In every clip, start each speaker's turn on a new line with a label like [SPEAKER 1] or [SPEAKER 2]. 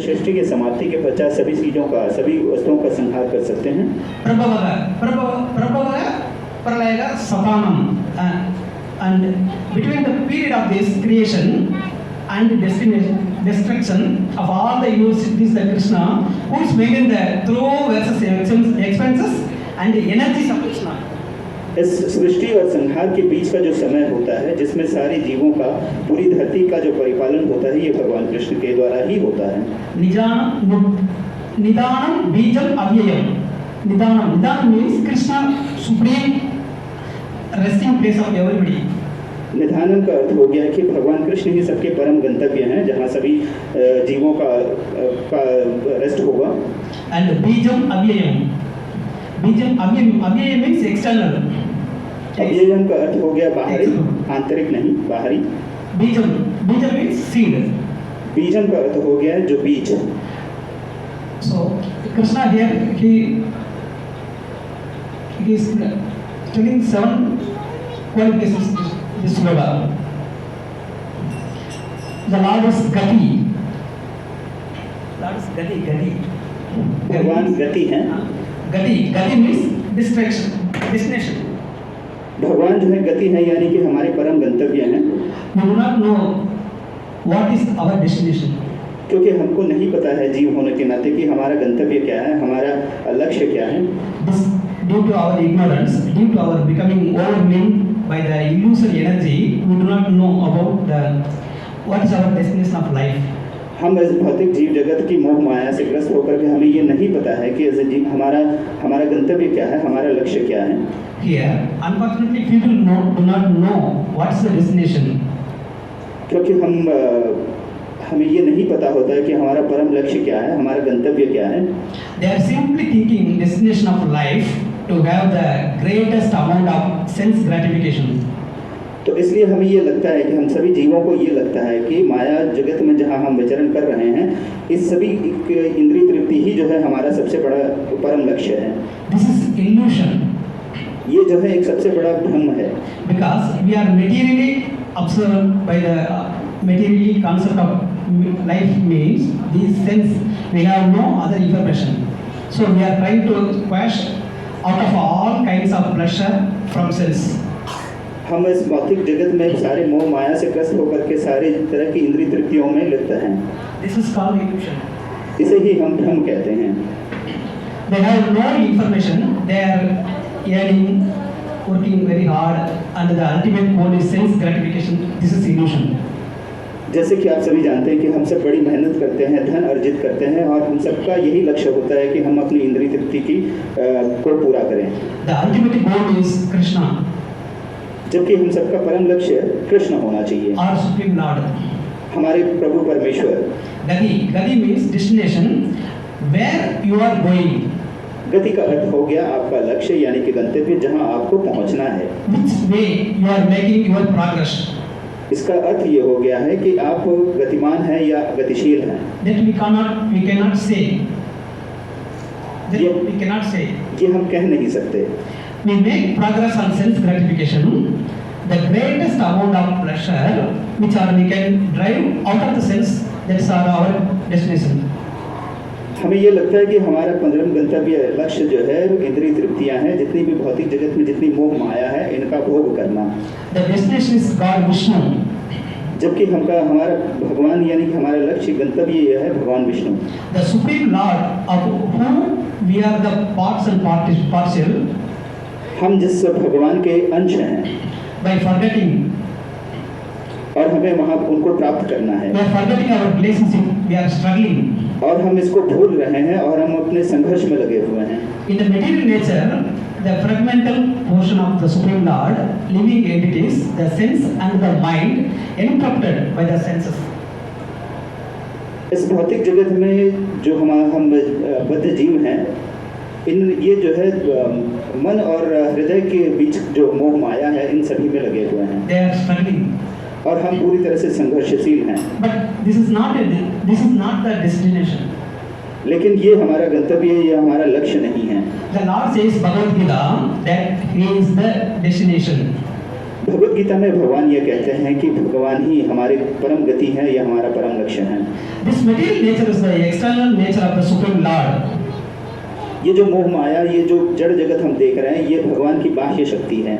[SPEAKER 1] सृष्टि की समाप्ति के पश्चात सभी चीजों का, सभी वस्तुओं का संहार कर सकते हैं।
[SPEAKER 2] प्रभव प्रलय सपानम and between the period of this creation and destruction of all the universities, the Krishna who is making the through versus expenses and energies of Krishna.
[SPEAKER 1] इस सृष्टि और संहार के बीच का जो समय होता है, जिसमें सारे जीवों का, पूरी धरती का जो परिपालन होता है, ये भगवान कृष्ण के द्वारा ही होता है।
[SPEAKER 2] निदानम बीजम अव्ययम। निदानम means Krishna supreme resting place of everybody.
[SPEAKER 1] निधानम का अर्थ हो गया कि भगवान कृष्ण ही सबके परम गंतव्य हैं, जहाँ सभी जीवों का रेस्ट होगा।
[SPEAKER 2] And बीजम अव्ययम। बीजम अव्ययम means external.
[SPEAKER 1] अव्ययम का अर्थ हो गया बाहरी, आंतरिक नहीं, बाहरी।
[SPEAKER 2] बीजम means seed.
[SPEAKER 1] बीजम का अर्थ हो गया जो बीज।
[SPEAKER 2] So Krishna here he is telling 7 qualifications this sloka. The Lord is Gati. Lord is Gati.
[SPEAKER 1] भगवान गति हैं।
[SPEAKER 2] गति means destination.
[SPEAKER 1] भगवान जो है गति है, यानी कि हमारे परम गंतव्य हैं।
[SPEAKER 2] We do not know what is our destination.
[SPEAKER 1] क्योंकि हमको नहीं पता है जीव होने के नाते कि हमारा गंतव्य क्या है, हमारा लक्ष्य क्या है।
[SPEAKER 2] This due to our ignorance, due to our becoming overwhelmed by the illusory energy, we do not know about what is our destination of life.
[SPEAKER 1] हम इस भौतिक जीव जगत की मोह माया से ग्रस्त होकर के हमें ये नहीं पता है कि हमारा गंतव्य क्या है, हमारा लक्ष्य क्या है।
[SPEAKER 2] Here, unfortunately, people do not know what is the destination.
[SPEAKER 1] क्योंकि हमें ये नहीं पता होता है कि हमारा परम लक्ष्य क्या है, हमारा गंतव्य क्या है।
[SPEAKER 2] They are simply thinking destination of life to have the greatest amount of sense gratification.
[SPEAKER 1] तो इसलिए हमें ये लगता है कि हम सभी जीवों को ये लगता है कि माया जगत में जहाँ हम विचरण कर रहे हैं, इस सभी इंद्रिय तृप्ति ही जो है हमारा सबसे बड़ा परम लक्ष्य है।
[SPEAKER 2] This is illusion.
[SPEAKER 1] ये जो है एक सबसे बड़ा भ्रम है।
[SPEAKER 2] Because we are materially observed by the materially concept of life means this sense we have no other information. So we are trying to quash out of all kinds of pleasure from sense.
[SPEAKER 1] हम इस भौतिक जगत में सारे मोह माया से ग्रस्त होकर के सारे तरह की इंद्रिय तृप्तियों में लिप्त हैं।
[SPEAKER 2] This is called illusion.
[SPEAKER 1] इसे ही हम भ्रम कहते हैं।
[SPEAKER 2] They have no information. They are yearning, working very hard, and the ultimate goal is sense gratification. This is illusion.
[SPEAKER 1] जैसे कि आप सभी जानते हैं कि हम सब बड़ी मेहनत करते हैं, धन अर्जित करते हैं, और हम सबका यही लक्ष्य होता है कि हम अपनी इंद्रिय तृप्ति को पूरा करें।
[SPEAKER 2] The ultimate goal is Krishna.
[SPEAKER 1] जबकि हम सबका परम लक्ष्य कृष्ण होना चाहिए।
[SPEAKER 2] Our supreme Lord.
[SPEAKER 1] हमारे प्रभु परमेश्वर।
[SPEAKER 2] Gati means destination where you are going.
[SPEAKER 1] गति का अर्थ हो गया आपका लक्ष्य, यानी कि गंतव्य जहां आपको पहुंचना है।
[SPEAKER 2] Which way you are making your progress.
[SPEAKER 1] इसका अर्थ ये हो गया है कि आप गतिमान हैं या गतिशील हैं।
[SPEAKER 2] That we cannot say.
[SPEAKER 1] ये हम कह नहीं सकते।
[SPEAKER 2] We make progress on sense gratification, the greatest amount of pleasure which we can drive out of the sense, that's our destination.
[SPEAKER 1] हमें ये लगता है कि हमारा परम गंतव्य लक्ष्य जो है इंद्रिय तृप्तियां हैं, जितनी भी भौतिक जगत में जितनी मोह माया है, इनका भोग करना।
[SPEAKER 2] The destination is God Vishnu.
[SPEAKER 1] जबकि हमारा भगवान यानी कि हमारा लक्ष्य गंतव्य यह है भगवान Vishnu.
[SPEAKER 2] The supreme Lord of whom we are the parts and partial.
[SPEAKER 1] हम जिस भगवान के अंश हैं।
[SPEAKER 2] By forgetting.
[SPEAKER 1] और हमें वहाँ उनको प्राप्त करना है।
[SPEAKER 2] We are forgetting our relationship. We are struggling.
[SPEAKER 1] और हम इसको भूल रहे हैं और हम अपने संघर्ष में लगे हुए हैं।
[SPEAKER 2] In the material nature, the fragmental portion of the Supreme Lord, living entities, the sense and the mind, interrupted by the senses.
[SPEAKER 1] इस भौतिक जगत में जो हम बद्ध जीव हैं, ये जो है मन और हृदय के बीच जो मोह माया है, इन सभी में लगे हुए हैं।
[SPEAKER 2] They are struggling.
[SPEAKER 1] और हम पूरी तरह से संघर्षशील हैं।
[SPEAKER 2] But this is not the destination.
[SPEAKER 1] लेकिन ये हमारा गंतव्य, ये हमारा लक्ष्य नहीं है।
[SPEAKER 2] The Lord says Bhagavad Gita that He is the destination.
[SPEAKER 1] Bhagavad Gita में भगवान ये कहते हैं कि भगवान ही हमारी परम गति है, या हमारा परम लक्ष्य है।
[SPEAKER 2] This material nature is the external nature of the Supreme Lord.
[SPEAKER 1] ये जो मोह माया, ये जो जड़ जगत हम देख रहे हैं, ये भगवान की बाह्य शक्ति है।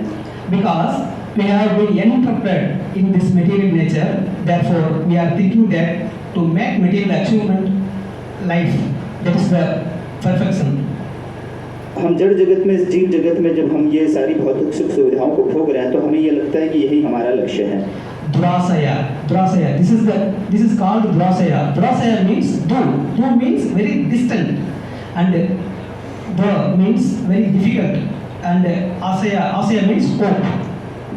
[SPEAKER 2] Because we have been entrapped in this material nature, therefore we are thinking that to make material achievement life, that is the perfection.
[SPEAKER 1] हम जड़ जगत में, जीव जगत में जब हम ये सारी भौतिक सुख सुविधाओं को भोग रहे हैं, तो हमें ये लगता है कि यही हमारा लक्ष्य है।
[SPEAKER 2] Durasaya. This is called Durasaya. Durasaya means do. Do means very distant, and the means very difficult, and asaya means hope.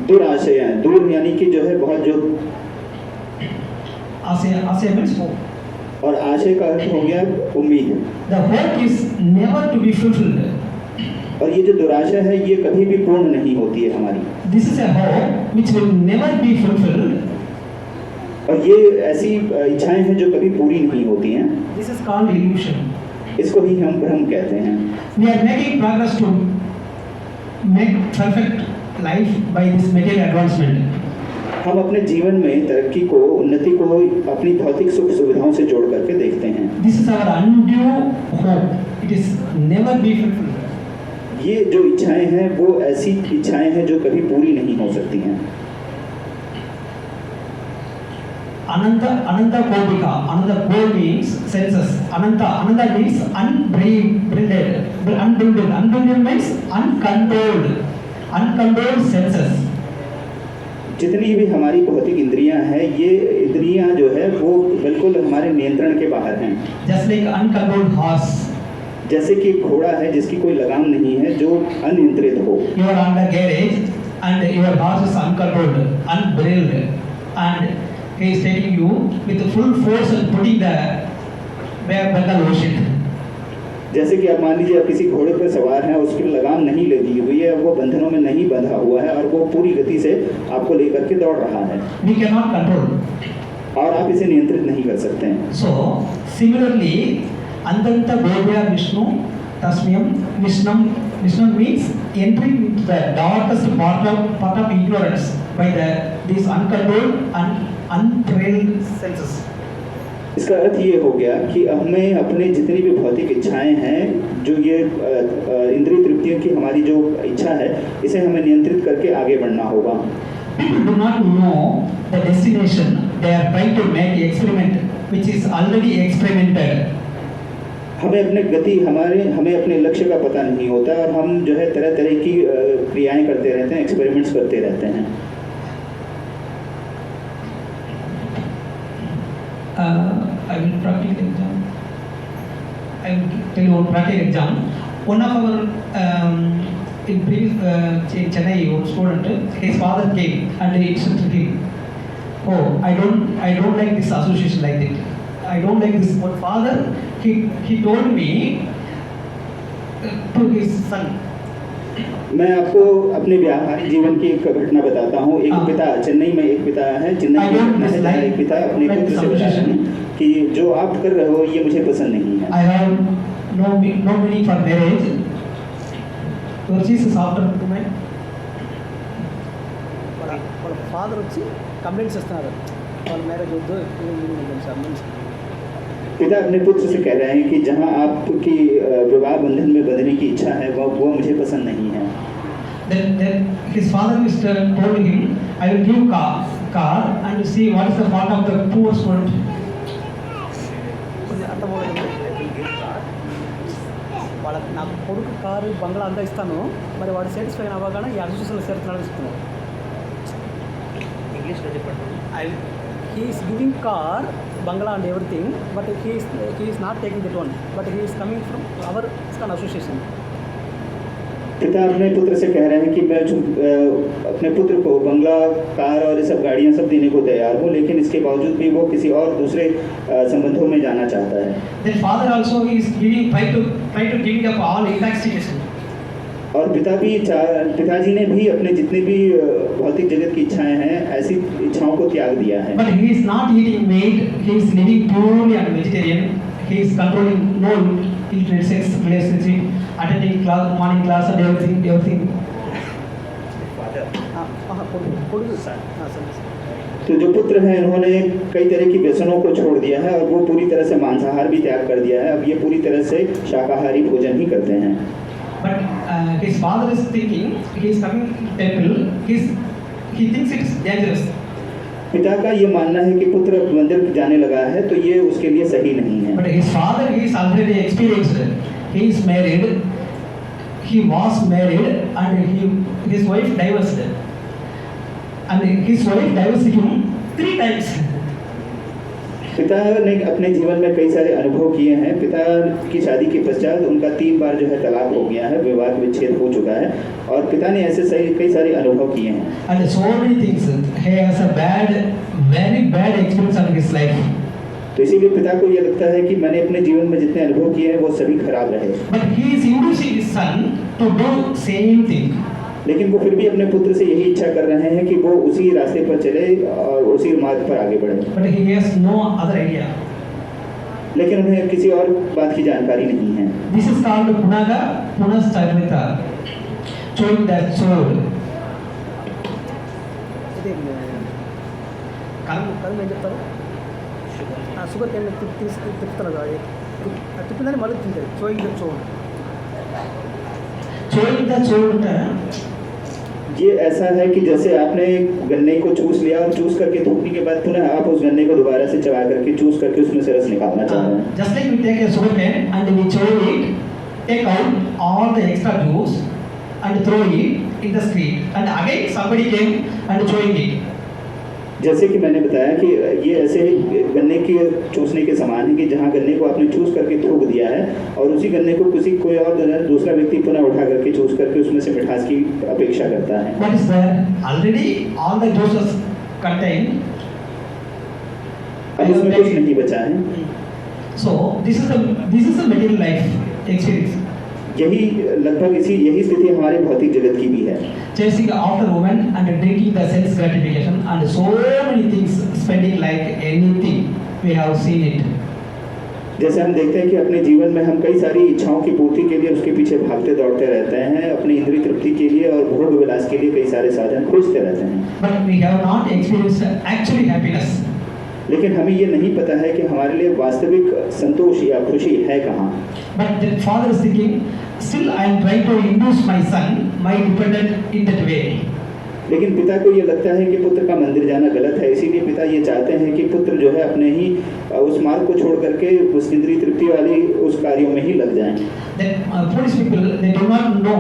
[SPEAKER 1] दुराशय, दूर यानी कि जो है बहुत जो,
[SPEAKER 2] Asaya means hope.
[SPEAKER 1] और आशय का अर्थ हो गया उम्मीद।
[SPEAKER 2] The hope is never to be fulfilled.
[SPEAKER 1] और ये जो दुराशा है, ये कभी भी पूर्ण नहीं होती है हमारी।
[SPEAKER 2] This is a hope which will never be fulfilled.
[SPEAKER 1] और ये ऐसी इच्छाएं हैं जो कभी पूरी नहीं होती हैं।
[SPEAKER 2] This is called illusion.
[SPEAKER 1] इसको ही हम भ्रम कहते हैं।
[SPEAKER 2] We are making progress to make perfect life by this material advancement.
[SPEAKER 1] हम अपने जीवन में तरक्की को, उन्नति को अपनी भौतिक सुख सुविधाओं से जोड़ करके देखते हैं।
[SPEAKER 2] This is our undue hope. It is never be fulfilled.
[SPEAKER 1] ये जो इच्छाएं हैं, वो ऐसी इच्छाएं हैं जो कभी पूरी नहीं हो सकती हैं।
[SPEAKER 2] Ananta Kopika. Ananta Ko means senses. Ananta means unbridled. Unbridled means uncontrolled. Uncontrolled senses.
[SPEAKER 1] जितनी भी हमारी भौतिक इंद्रियां हैं, ये इंद्रियां जो है वो बिल्कुल हमारे नियंत्रण के बाहर हैं।
[SPEAKER 2] Just like uncontrolled horse.
[SPEAKER 1] जैसे कि घोड़ा है जिसकी कोई लगाम नहीं है, जो अनियंत्रित हो।
[SPEAKER 2] You are on the garage and your horse is uncontrolled, unbridled, and he is taking you with full force and putting the Bengal ocean.
[SPEAKER 1] जैसे कि आप मान लीजिए, आप किसी घोड़े पर सवार हैं, उसकी लगाम नहीं लगी हुई है, वो बंधनों में नहीं बंधा हुआ है, और वो पूरी गति से आपको लेकर के दौड़ रहा है।
[SPEAKER 2] We cannot control.
[SPEAKER 1] और आप इसे नियंत्रित नहीं कर सकते हैं।
[SPEAKER 2] So similarly, Antanta Bodhya Vishnu Tasmyam Vishnam means entering into the darkest part of ignorance by these uncontrolled and untrained senses.
[SPEAKER 1] इसका अर्थ ये हो गया कि हमें अपने जितनी भी भौतिक इच्छाएं हैं, जो ये इंद्रिय तृप्तियों की हमारी जो इच्छा है, इसे हमें नियंत्रित करके आगे बढ़ना होगा।
[SPEAKER 2] People do not know the destination. They are trying to make experiment which is already experimented.
[SPEAKER 1] हमें अपने लक्ष्य का पता नहीं होता, और हम जो है तरह तरह की क्रियाएं करते रहते हैं, एक्सपेरिमेंट्स करते रहते हैं।
[SPEAKER 2] I will practical exam. I will tell you one practical exam. One of our in previous Chennai one student, his father came and he instructed him. Oh, I don't like this association like that. I don't like this. But father, he told me to his son.
[SPEAKER 1] मैं आपको अपने व्यावहारिक जीवन की एक घटना बताता हूँ। एक पिता, चेन्नई में एक पिता है, चेन्नई में एक पिता अपने पुत्र से बताते हैं कि जो आप कर रहे हो ये मुझे पसंद नहीं है।
[SPEAKER 2] I have no meaning for marriage. Your Jesus after women.
[SPEAKER 3] వాళ్ళ ఫాదర్ వచ్చి కంప్లైంట్స్ ఇస్తున్నారు, వాళ్ళ మ్యారేజ్ వద్దు సార్।
[SPEAKER 1] पिता अपने पुत्र से कह रहे हैं कि जहां आपकी विवाह बंधन में बंधने की इच्छा है, वो मुझे पसंद नहीं है।
[SPEAKER 2] Then his father told him, I will give car and see what is the part of the poor student.
[SPEAKER 3] వాళ్ళకి నాకు కొడుకు కారు బంగ్లా అంతా ఇస్తాను, మరి వాడు సాటిస్ఫై అవ్వగానే ఈ అసోసియేషన్లో చేరుతున్నాడు ఇస్తున్నాడు। ఇంగ్లీష్లో చెప్పండి। he is giving car, bangla and everything, but he is not taking that one, but he is coming from our ISKCON association.
[SPEAKER 1] पिता अपने पुत्र से कह रहे हैं कि मैं अपने पुत्र को बंगला, कार और ये सब गाड़ियाँ सब देने को तैयार हूँ, लेकिन इसके बावजूद भी वो किसी और दूसरे संबंधों में जाना चाहता है।
[SPEAKER 2] Then father also is try to giving up all intoxication.
[SPEAKER 1] और पिताजी ने भी अपने जितने भी भौतिक जगत की इच्छाएं हैं, ऐसी इच्छाओं को त्याग दिया है।
[SPEAKER 2] But he is not eating meat, he is living purely on vegetarian. He is controlling no illicit sex relationship, attending morning class and everything.
[SPEAKER 3] कोडू सर हाँ सर
[SPEAKER 1] तो जो पुत्र हैं इन्होंने कई तरह की व्यसनों को छोड़ दिया है और वो पूरी तरह से मांसाहार भी त्याग कर दिया है। अब ये पूरी तरह से शाकाहारी भोजन ही करते हैं।
[SPEAKER 2] But his father is thinking he is coming to temple. He thinks it's dangerous.
[SPEAKER 1] पिता का ये मानना है कि पुत्र मंदिर जाने लगा है तो ये उसके लिए सही नहीं है।
[SPEAKER 2] But his father he is already experienced. He is married. He was married and his wife divorced. And his wife divorced him 3 times.
[SPEAKER 1] पिता ने अपने जीवन में कई सारे अनुभव किए हैं। पिता की शादी के पश्चात उनका 3 बार जो है तलाक हो गया है, विवाह विच्छेद हो चुका है और पिता ने ऐसे कई सारे अनुभव किए हैं।
[SPEAKER 2] And so many things. He has a very bad experience in his life.
[SPEAKER 1] तो इसीलिए पिता को ये लगता है कि मैंने अपने जीवन में जितने अनुभव किए हैं वो सभी खराब रहे।
[SPEAKER 2] But he is inducing his son to do same thing.
[SPEAKER 1] लेकिन वो फिर भी अपने पुत्र से यही इच्छा कर रहे हैं कि वो उसी रास्ते पर चले और उसी मार्ग पर आगे बढ़े।
[SPEAKER 2] But he has no other idea.
[SPEAKER 1] लेकिन उन्हें किसी और बात की जानकारी नहीं है।
[SPEAKER 2] This is called Punaga Punastarvita. Showing that sword.
[SPEAKER 3] ఇది కర్మ ఏం చెప్తారు షుగర్ క్యాన్ తిప్పుతారు కదా తిప్పిందని మళ్ళీ తింటారు showing the show
[SPEAKER 2] Showing the sword.
[SPEAKER 1] ये ऐसा है कि जैसे आपने गन्ने को चूस लिया और चूस करके थूकने के बाद पुनः आप उस गन्ने को दोबारा से चबा करके चूस करके उसमें से रस निकालना चाह रहे हैं।
[SPEAKER 2] Just like we take a sugar cane and we chew it, take out all the extra juice and throw it in the street, and again somebody came and chewing it.
[SPEAKER 1] जैसे कि मैंने बताया कि ये ऐसे गन्ने के चूसने के समान है कि जहाँ गन्ने को आपने चूस करके थूक दिया है और उसी गन्ने को कोई और दूसरा व्यक्ति पुनः उठा करके चूस करके उसमें से मिठास की अपेक्षा करता है।
[SPEAKER 2] What is there? Already all the juices contained.
[SPEAKER 1] अब उसमें कुछ नहीं बचा है।
[SPEAKER 2] So this is the material life experience.
[SPEAKER 1] यही यही स्थिति हमारे भौतिक जगत की भी है।
[SPEAKER 2] Chasing after women and drinking the sense gratification and so many things, spending like anything. We have seen it.
[SPEAKER 1] जैसे हम देखते हैं कि अपने जीवन में हम कई सारी इच्छाओं की पूर्ति के लिए उसके पीछे भागते दौड़ते रहते हैं, अपनी इंद्रिय तृप्ति के लिए और भोग विलास के लिए कई सारे साधन खोजते रहते हैं।
[SPEAKER 2] But we have not experienced actually happiness.
[SPEAKER 1] लेकिन हमें ये नहीं पता है कि हमारे लिए वास्तविक संतोष या खुशी है कहाँ।
[SPEAKER 2] But the father is thinking, still I am trying to induce my son, my dependent in that way.
[SPEAKER 1] लेकिन पिता को ये लगता है कि पुत्र का मंदिर जाना गलत है, इसीलिए पिता ये चाहते हैं कि पुत्र जो है अपने ही उस मार्ग को छोड़ करके उस इंद्रिय तृप्ति वाली उस कार्यों में ही लग जाएं।
[SPEAKER 2] That foolish people, they do not know,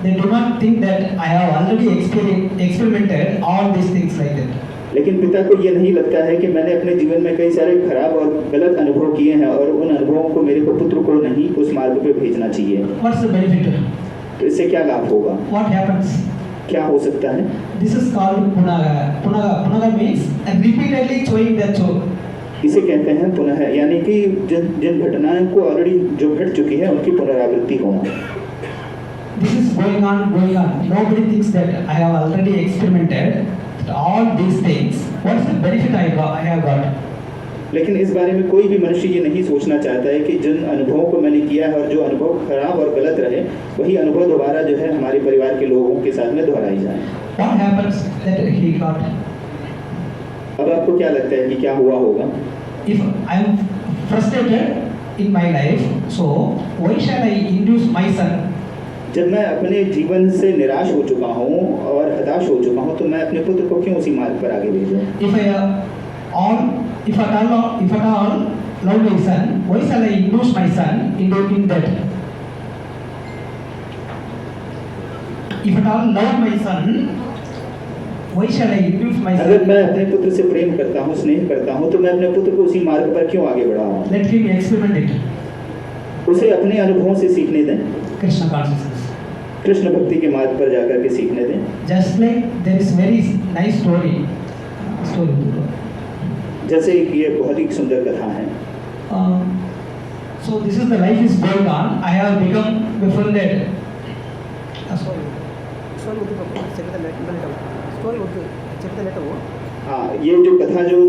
[SPEAKER 2] they do not think that I have already experimented all these things like that.
[SPEAKER 1] लेकिन पिता को ये नहीं लगता है कि मैंने अपने जीवन में कई सारे खराब और गलत अनुभव किए हैं और उन अनुभवों को मेरे पुत्र को नहीं उस मार्ग पे भेजना चाहिए।
[SPEAKER 2] What's the benefit?
[SPEAKER 1] तो इससे क्या लाभ होगा?
[SPEAKER 2] What happens?
[SPEAKER 1] क्या हो सकता है?
[SPEAKER 2] This is called punaga. Punaga means repeatedly chewing the chow.
[SPEAKER 1] इसे कहते हैं पुनः, यानी कि जिन घटनाओं को ऑलरेडी जो घट चुकी है उनकी पुनरावृत्ति होना।
[SPEAKER 2] This is going on. Nobody thinks that I have already experimented all these things. What's the benefit I have got?
[SPEAKER 1] लेकिन इस बारे में कोई भी मनुष्य ये नहीं सोचना चाहता है कि जिन अनुभवों को मैंने किया है और जो अनुभव खराब और गलत रहे वही अनुभव दोबारा जो है हमारे परिवार के लोगों के साथ में दोहराई जाए।
[SPEAKER 2] What happens that he got?
[SPEAKER 1] अब आपको क्या लगता है कि क्या हुआ होगा?
[SPEAKER 2] If I am frustrated in my life, so why shall I induce my son?
[SPEAKER 1] जब मैं अपने जीवन से निराश हो चुका हूँ और हताश हो चुका हूँ तो मैं अपने पुत्र को क्यों उसी मार्ग पर आगे भेजूं?
[SPEAKER 2] If at all love my son, why shall I induce my son in doing that? If at all love my son, why shall I induce my son?
[SPEAKER 1] अगर मैं अपने पुत्र से प्रेम करता हूँ, स्नेह करता हूँ तो मैं अपने पुत्र को उसी मार्ग पर क्यों आगे बढ़ाऊं?
[SPEAKER 2] Let him experiment it.
[SPEAKER 1] उसे अपने अनुभवों से सीखने दें।
[SPEAKER 2] Krishna consciousness.
[SPEAKER 1] कृष्ण भक्ति के मार्ग पर जाकर के सीखने दें।
[SPEAKER 2] Just like there is very nice story.
[SPEAKER 1] जैसे ये बहुत ही सुंदर कथा है।
[SPEAKER 2] So this is the life is going on. I have become befriended.
[SPEAKER 3] Story వద్దు చెప్తే లేటర్ స్టోరీ వద్దు చెప్తే లేటర్
[SPEAKER 1] हाँ, ये जो कथा जो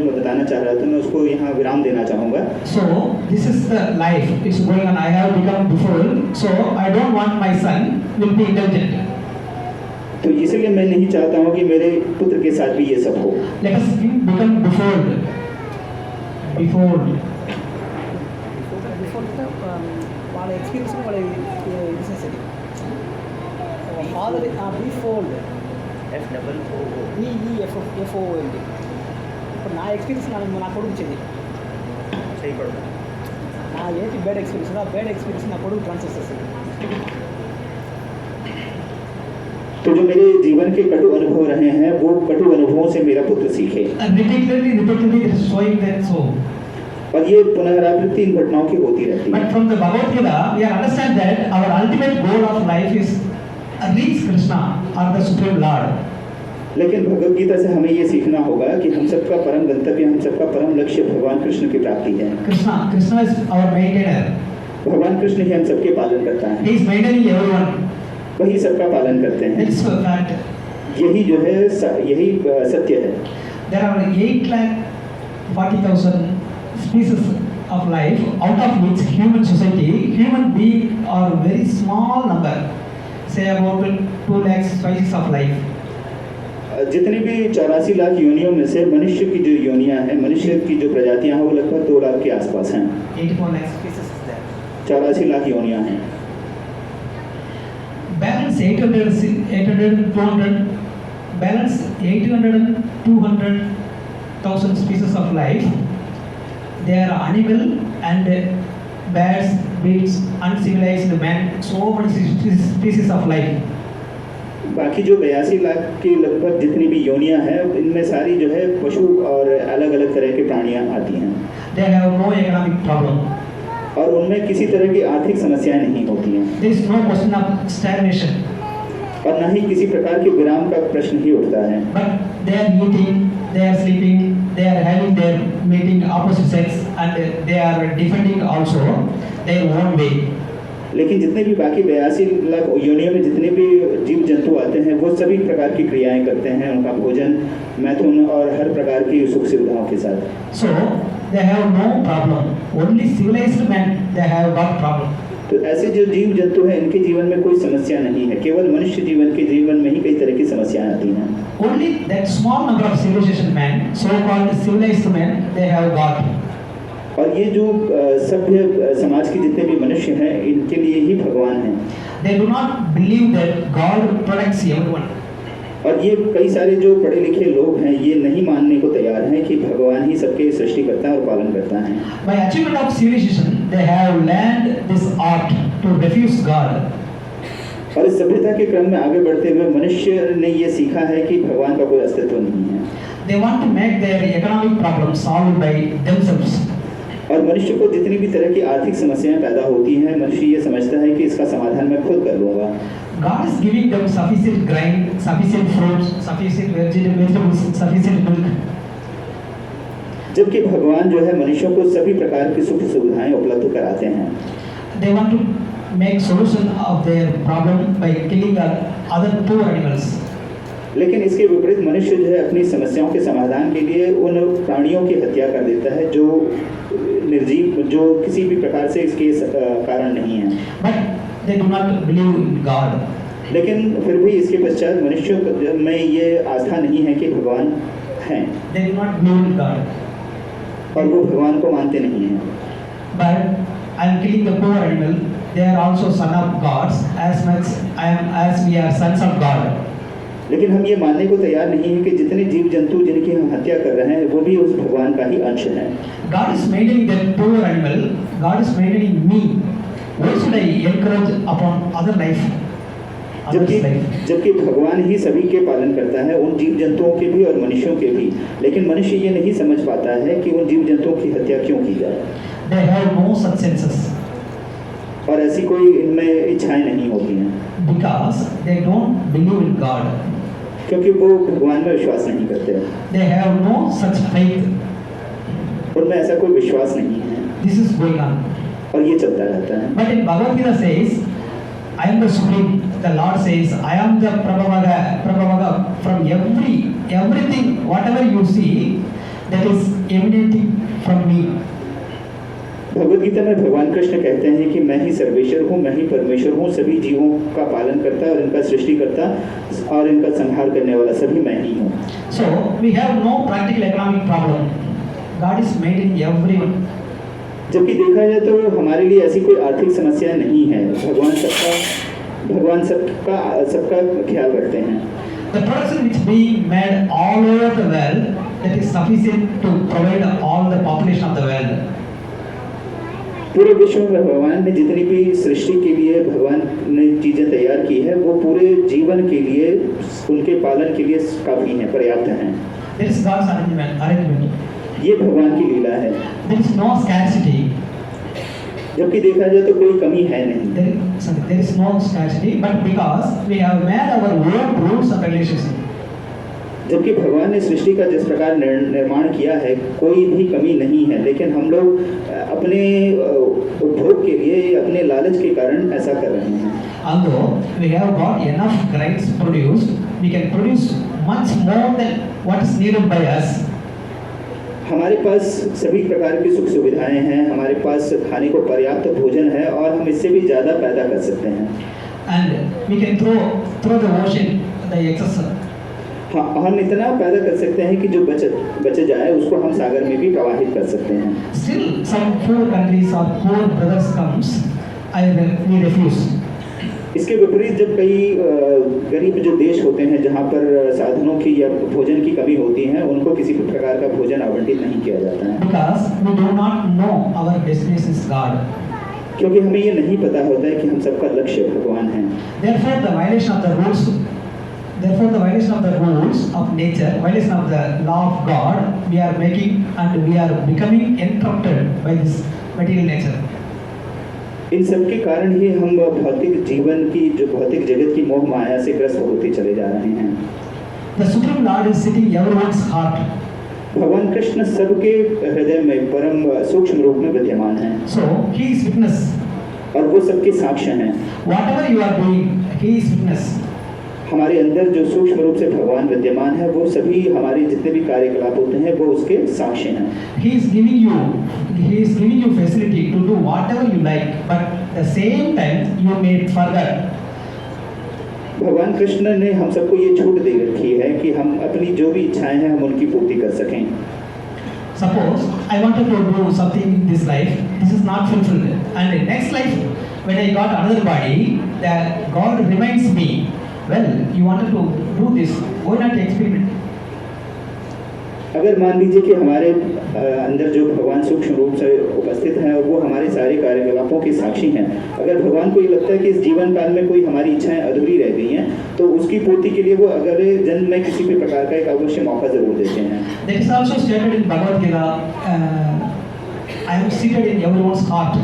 [SPEAKER 1] मैं बताना चाह रहा था मैं उसको यहाँ विराम देना चाहूँगा।
[SPEAKER 2] So this is the life. It's going on. I have become before. So I don't want my son will be intelligent.
[SPEAKER 1] तो इसलिए मैं नहीं चाहता हूँ कि मेरे पुत्र के साथ भी ये सब हो।
[SPEAKER 2] Let us become befooled. Befooled.
[SPEAKER 3] Before వాళ్ళ ఎక్స్పీరియన్స్ వాళ్ళ బిజినెస్ అది ఫాదర్ బిఫోల్డ్ ఎఫ్ఓ అండి. ఇప్పుడు నా ఎక్స్పీరియన్స్ నా కొడుకు ఇచ్చేది నా ఏంటి బ్యాడ్ ఎక్స్పీరియన్స్ ఆ బ్యాడ్ ఎక్స్పీరియన్స్ నా కొడుకు ట్రాన్స్ఫర్ చేస్తుంది.
[SPEAKER 1] तो जो मेरे जीवन के कटु अनुभव रहे हैं वो कटु अनुभवों से मेरा पुत्र सीखे।
[SPEAKER 2] And repeatedly it is showing that so.
[SPEAKER 1] और ये पुनरावृत्ति इन घटनाओं की होती रहती है।
[SPEAKER 2] But from the Bhagavad Gita, we understand that our ultimate goal of life is reach Krishna or the Supreme Lord.
[SPEAKER 1] लेकिन भगवद गीता से हमें ये सीखना होगा कि हम सबका परम गंतव्य, हम सबका परम लक्ष्य भगवान कृष्ण की प्राप्ति है।
[SPEAKER 2] Krishna is our maintainer.
[SPEAKER 1] भगवान कृष्ण ही हम सबके पालन करता है।
[SPEAKER 2] He is maintaining everyone.
[SPEAKER 1] वही सबका पालन करते हैं।
[SPEAKER 2] That's a fact.
[SPEAKER 1] यही जो है यही सत्य है।
[SPEAKER 2] There are 8,40,000 species of life, out of which human being are very small number, say about 2 lakh species of life.
[SPEAKER 1] जितनी भी 84 लाख योनियों में से मनुष्य की जो योनियां हैं, मनुष्य की जो प्रजातियां हैं वो लगभग 2 लाख के आसपास हैं।
[SPEAKER 2] 84 lakh species is there.
[SPEAKER 1] 84 lakh योनियां हैं।
[SPEAKER 2] Balance 800, 200, balance 800 and 200,000 species of life. They are animal and birds, beasts, uncivilized man, so many species of life.
[SPEAKER 1] बाकी जो 82 लाख की लगभग जितनी भी योनियां हैं इनमें सारी जो है पशु और अलग अलग तरह के प्राणियां आती हैं।
[SPEAKER 2] They have no economic problem.
[SPEAKER 1] और उनमें किसी तरह की आर्थिक समस्याएं नहीं होती हैं।
[SPEAKER 2] There is no question of stagnation.
[SPEAKER 1] और न ही किसी प्रकार के विराम का प्रश्न ही उठता है।
[SPEAKER 2] But they are eating, they are sleeping, they are having their meeting opposite sex, and they are defending also their own way.
[SPEAKER 1] लेकिन जितने भी बाकी 82 लाख योनियों में जितने भी जीव जंतु आते हैं वो सभी प्रकार की क्रियाएं करते हैं, उनका भोजन, मैथुन और हर प्रकार की सुख सुविधाओं के साथ।
[SPEAKER 2] So they have no problem. Only civilized men they have got problem.
[SPEAKER 1] तो ऐसे जो जीव जंतु हैं इनके जीवन में कोई समस्या नहीं है, केवल मनुष्य जीवन के जीवन में ही कई तरह की समस्याएं आती हैं।
[SPEAKER 2] Only that small number of civilization men, so-called civilized men, they have got.
[SPEAKER 1] और ये जो सभ्य समाज के जितने भी मनुष्य हैं इनके लिए ही भगवान हैं।
[SPEAKER 2] They do not believe that God protects everyone.
[SPEAKER 1] और ये कई सारे जो पढ़े लिखे लोग हैं ये नहीं मानने को तैयार हैं कि भगवान ही सबके सृष्टि करता है और पालन करता है।
[SPEAKER 2] By achievement of civilization, they have learned this art to refuse God.
[SPEAKER 1] और इस सभ्यता के क्रम में आगे बढ़ते हुए मनुष्य ने ये सीखा है कि भगवान का कोई अस्तित्व नहीं है।
[SPEAKER 2] They want to make their economic problems solved by themselves.
[SPEAKER 1] और मनुष्य को जितनी भी तरह की आर्थिक समस्याएं पैदा होती हैं मनुष्य ये समझता है कि इसका समाधान मैं खुद कर लूँगा।
[SPEAKER 2] God is giving them sufficient grain, sufficient fruits, sufficient vegetables, sufficient milk.
[SPEAKER 1] जबकि भगवान जो है मनुष्यों को सभी प्रकार की सुख सुविधाएं उपलब्ध कराते हैं।
[SPEAKER 2] They want to make solution of their problem by killing other poor animals.
[SPEAKER 1] लेकिन इसके विपरीत मनुष्य जो है अपनी समस्याओं के समाधान के लिए उन प्राणियों की हत्या कर देता है जो निर्जीव, जो किसी भी प्रकार से इसके कारण नहीं है।
[SPEAKER 2] But they do not believe in God.
[SPEAKER 1] लेकिन फिर भी इसके पश्चात मनुष्यों में ये आस्था नहीं है कि भगवान हैं
[SPEAKER 2] They do not believe in God.
[SPEAKER 1] और वो भगवान को मानते नहीं हैं।
[SPEAKER 2] But I am killing the poor animal. They are also son of gods as much as we are sons of God.
[SPEAKER 1] लेकिन हम ये मानने को तैयार नहीं है कि जितने जीव जंतु जिनकी हम हत्या कर रहे हैं वो भी उस भगवान का ही अंश है।
[SPEAKER 2] God is maintaining that poor animal. God is maintaining me. Why should I encourage upon other life?
[SPEAKER 1] जबकि भगवान ही सभी के पालन करता है, उन जीव जंतुओं के भी और मनुष्यों के भी। लेकिन मनुष्य ये नहीं समझ पाता है कि उन जीव जंतुओं की हत्या क्यों की जाए।
[SPEAKER 2] They have no such senses.
[SPEAKER 1] और ऐसी कोई इनमें इच्छाएं नहीं होती हैं।
[SPEAKER 2] Because they don't believe in God.
[SPEAKER 1] क्योंकि वो भगवान में विश्वास नहीं करते।
[SPEAKER 2] They have no such faith.
[SPEAKER 1] उनमें ऐसा कोई विश्वास नहीं है।
[SPEAKER 2] This is going on.
[SPEAKER 1] और ये चलता रहता है।
[SPEAKER 2] But in Bhagavad Gita says, I am the Supreme. The Lord says, I am the Prabhavaga from everything, whatever you see, that is emanating from me.
[SPEAKER 1] Bhagavad Gita में भगवान कृष्ण कहते हैं कि मैं ही सर्वेश्वर हूँ, मैं ही परमेश्वर हूँ, सभी जीवों का पालन करता और इनका सृष्टि करता और इनका संहार करने वाला सभी मैं ही हूँ।
[SPEAKER 2] So we have no practical economic problem. God is made in everyone.
[SPEAKER 1] जबकि देखा जाए तो हमारे लिए ऐसी कोई आर्थिक समस्या नहीं है। भगवान सबका ख्याल रखते हैं।
[SPEAKER 2] The production which being made all over the world, that is sufficient to provide all the population of the world.
[SPEAKER 1] पूरे विश्व में भगवान ने जितनी भी सृष्टि के लिए भगवान ने चीजें तैयार की है वो पूरे जीवन के लिए उनके पालन के लिए काफी हैं, पर्याप्त हैं।
[SPEAKER 2] There is God's arrangement.
[SPEAKER 1] ये भगवान की लीला है।
[SPEAKER 2] There is no scarcity.
[SPEAKER 1] जबकि देखा जाए तो कोई कमी है नहीं।
[SPEAKER 2] There is no scarcity, but because we have made our own rules and regulations.
[SPEAKER 1] जबकि भगवान ने सृष्टि का जिस प्रकार निर्माण किया है कोई भी कमी नहीं है, लेकिन हम लोग अपने उपभोग के लिए अपने लालच के कारण ऐसा कर रहे हैं।
[SPEAKER 2] Although we have got enough grains produced, we can produce much more than what is needed by us.
[SPEAKER 1] हमारे पास सभी प्रकार की सुख सुविधाएं हैं, हमारे पास खाने को पर्याप्त भोजन है और हम इससे भी ज़्यादा पैदा कर सकते हैं।
[SPEAKER 2] And we can throw the ocean the excess.
[SPEAKER 1] हाँ, हम इतना पैदा कर सकते हैं कि जो बच जाए उसको हम सागर में भी प्रवाहित कर सकते हैं।
[SPEAKER 2] Still, some poor countries or poor brothers comes, we refuse.
[SPEAKER 1] इसके विपरीत जब कई गरीब जो देश होते हैं जहाँ पर साधनों की या भोजन की कमी होती है उनको किसी भी प्रकार का भोजन आवंटित नहीं किया जाता है।
[SPEAKER 2] Because we do not know our destination is God.
[SPEAKER 1] क्योंकि हमें ये नहीं पता होता है कि हम सबका लक्ष्य भगवान है।
[SPEAKER 2] Therefore, the violation of the rules of nature, violation of the law of God, we are making and we are becoming entrapped by this material nature.
[SPEAKER 1] इन सब के कारण ही हम भौतिक जीवन की जो भौतिक जगत की मोह माया से ग्रस्त होते चले जा रहे हैं।
[SPEAKER 2] The Supreme Lord is sitting in everyone's heart.
[SPEAKER 1] भगवान कृष्ण सबके हृदय में परम सूक्ष्म रूप में विद्यमान हैं।
[SPEAKER 2] So he is witness.
[SPEAKER 1] और वो सबके साक्ष्य हैं।
[SPEAKER 2] Whatever you are doing, he is witness.
[SPEAKER 1] हमारे अंदर जो सूक्ष्म रूप से भगवान विद्यमान है वो सभी हमारे जितने भी कार्यकलाप होते हैं वो उसके साक्ष्य हैं।
[SPEAKER 2] He is giving you facility to do whatever you like, but the same time you may forget.
[SPEAKER 1] भगवान कृष्ण ने हम सबको ये छूट दे रखी है कि हम अपनी जो भी इच्छाएं हैं हम उनकी पूर्ति कर सकें।
[SPEAKER 2] Suppose I wanted to do something in this life, this is not fulfilled, and in next life when I got another body, that God reminds me, well, you wanted to do this, why not experiment?
[SPEAKER 1] अगर मान लीजिए कि हमारे अंदर जो भगवान सूक्ष्म रूप से उपस्थित हैं और वो हमारे सारे कार्यकलापों के साक्षी हैं, अगर भगवान को ये लगता है कि इस जीवन काल में कोई हमारी इच्छाएं अधूरी रह गई हैं तो उसकी पूर्ति के लिए वो अगले जन्म में किसी भी प्रकार का एक अवश्य मौका जरूर देते हैं।
[SPEAKER 2] That is also stated in Bhagavad Gita. I am seated in everyone's heart.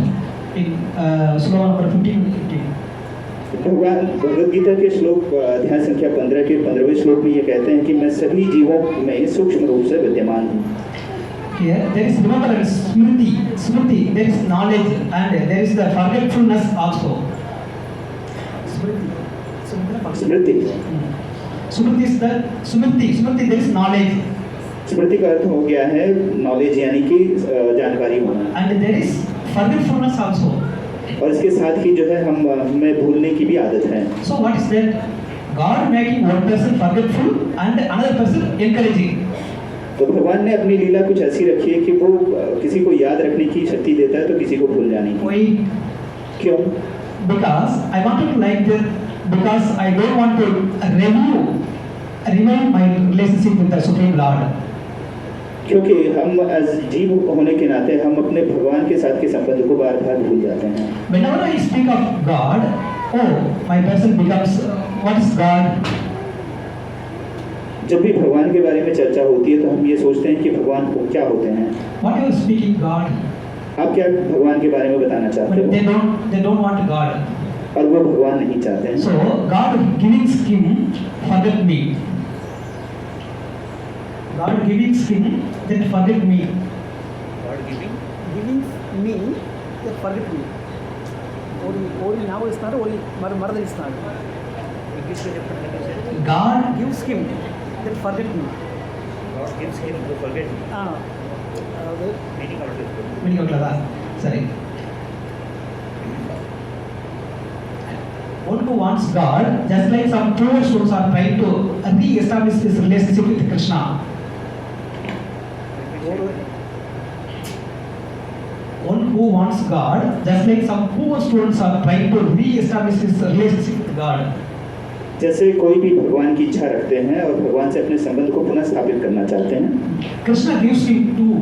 [SPEAKER 2] In sloka number 15.
[SPEAKER 1] भगवान भगवद गीता के श्लोक अध्याय संख्या 15 के 15वें श्लोक में ये कहते हैं कि मैं सभी जीवों में सूक्ष्म रूप से विद्यमान हूँ।
[SPEAKER 2] Here there is remembrance, smriti, there is knowledge and there is the forgetfulness also.
[SPEAKER 1] Smriti
[SPEAKER 2] Smriti, there is knowledge.
[SPEAKER 1] स्मृति का अर्थ हो गया है नॉलेज यानी कि जानकारी होना।
[SPEAKER 2] And there is forgetfulness also.
[SPEAKER 1] और इसके साथ ही जो है हमें भूलने की भी आदत है।
[SPEAKER 2] So what is that? God making one person forgetful and another person encouraging.
[SPEAKER 1] तो भगवान ने अपनी लीला कुछ ऐसी रखी है कि वो किसी को याद रखने की शक्ति देता है तो किसी को भूल जाने की।
[SPEAKER 2] Why?
[SPEAKER 1] क्यों?
[SPEAKER 2] Because I wanted to like that. Because I don't want to renew my relationship with the Supreme Lord.
[SPEAKER 1] क्योंकि हम जीव होने के नाते हम अपने भगवान के साथ के संबंध को बार बार भूल जाते हैं।
[SPEAKER 2] Whenever I speak of God, oh, my person becomes what is God?
[SPEAKER 1] जब भी भगवान के बारे में चर्चा होती है तो हम ये सोचते हैं कि भगवान को क्या होते हैं।
[SPEAKER 2] What you are speaking God?
[SPEAKER 1] आप क्या भगवान के बारे में बताना चाहते
[SPEAKER 2] But
[SPEAKER 1] हो?
[SPEAKER 2] they don't want God.
[SPEAKER 1] और वो भगवान नहीं चाहते हैं।
[SPEAKER 2] So God giving skin, forget me. God giving skin, then forget me.
[SPEAKER 3] God giving me, then forget me. ఓడి నాకు ఇస్తున్నారు, ఓడి మరద ఇస్తున్నారు.
[SPEAKER 2] God
[SPEAKER 3] gives him, then forget me.
[SPEAKER 4] God gives him to forget me.
[SPEAKER 3] అదే
[SPEAKER 2] meaning of that. sorry. One who wants God, just like some poor souls are trying to re-establish this relationship with Krishna. One who wants God, just like some poor students are trying to re-establish this relationship with God.
[SPEAKER 1] जैसे कोई भी भगवान की इच्छा रखते हैं और भगवान से अपने संबंध को पुनः स्थापित करना चाहते हैं,
[SPEAKER 2] Krishna gives him two.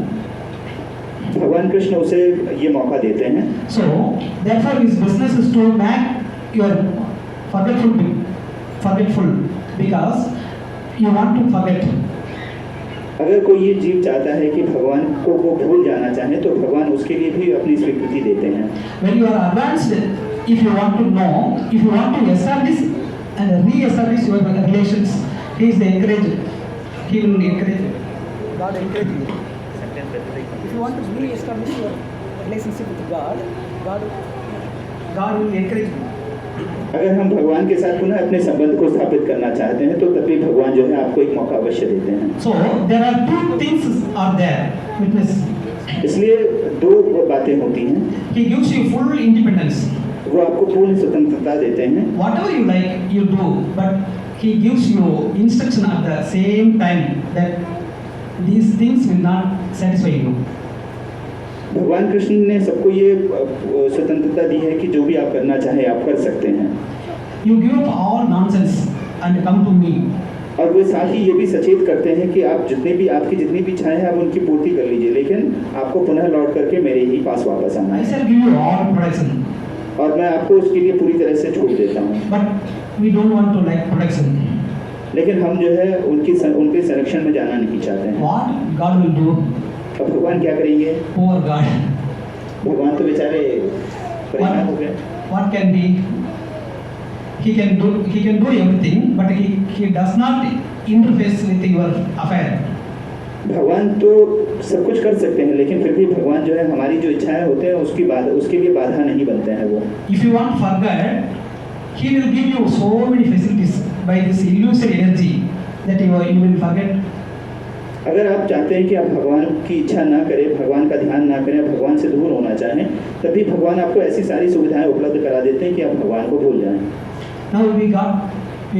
[SPEAKER 1] भगवान कृष्ण उसे ये मौका देते हैं।
[SPEAKER 2] So, therefore, his business is to make you forgetful because you want to forget.
[SPEAKER 1] अगर कोई ये जीव चाहता है कि भगवान को वो भूल जाना चाहे तो भगवान उसके लिए भी अपनी स्वीकृति देते हैं।
[SPEAKER 2] When you are advanced, if you want to know, if you want to establish and re-establish your relations, he is the encourager. He will encourage you.
[SPEAKER 3] God encourage you. If you want to re-establish your relationship with God, God will encourage you.
[SPEAKER 1] अगर हम भगवान के साथ पुनः अपने संबंध को स्थापित करना चाहते हैं तो तभी भगवान जो है आपको एक मौका अवश्य देते हैं।
[SPEAKER 2] So there are two things are there. Witness.
[SPEAKER 1] इसलिए दो बातें होती हैं।
[SPEAKER 2] He gives you full independence.
[SPEAKER 1] वो आपको पूर्ण स्वतंत्रता देते हैं।
[SPEAKER 2] Whatever you like, you do, but he gives you instruction at the same time that these things will not satisfy you.
[SPEAKER 1] भगवान कृष्ण ने सबको ये स्वतंत्रता दी है कि जो भी आप करना चाहें आप कर सकते हैं।
[SPEAKER 2] You give up all nonsense and come to me.
[SPEAKER 1] और वे साथ ही ये भी सचेत करते हैं कि आप आपकी जितनी भी इच्छाएं हैं आप उनकी पूर्ति कर लीजिए, लेकिन आपको पुनः लौट करके मेरे ही पास वापस आना
[SPEAKER 2] I
[SPEAKER 1] है।
[SPEAKER 2] shall give you all protection.
[SPEAKER 1] और मैं आपको उसके लिए पूरी तरह से छूट देता हूँ।
[SPEAKER 2] But we don't want to like protection.
[SPEAKER 1] लेकिन हम जो है उनके संरक्षण में जाना नहीं चाहते हैं।
[SPEAKER 2] What God will do?
[SPEAKER 1] अब भगवान क्या करेंगे?
[SPEAKER 2] Poor God.
[SPEAKER 1] भगवान तो बेचारे परेशान हो गए।
[SPEAKER 2] What can be? He can do everything, but he does not interface with your affair.
[SPEAKER 1] भगवान तो सब कुछ कर सकते हैं, लेकिन फिर भी भगवान जो है हमारी जो इच्छाएं होते हैं उसके लिए बाधा नहीं बनते हैं वो।
[SPEAKER 2] If you want forget, he will give you so many facilities by this illusory energy that you will forget.
[SPEAKER 1] अगर आप चाहते हैं कि आप भगवान की इच्छा ना करें, भगवान का ध्यान ना करें, भगवान से दूर होना चाहें, तभी भगवान आपको ऐसी सारी सुविधाएं उपलब्ध करा देते हैं कि आप भगवान को भूल जाएं।
[SPEAKER 2] Now we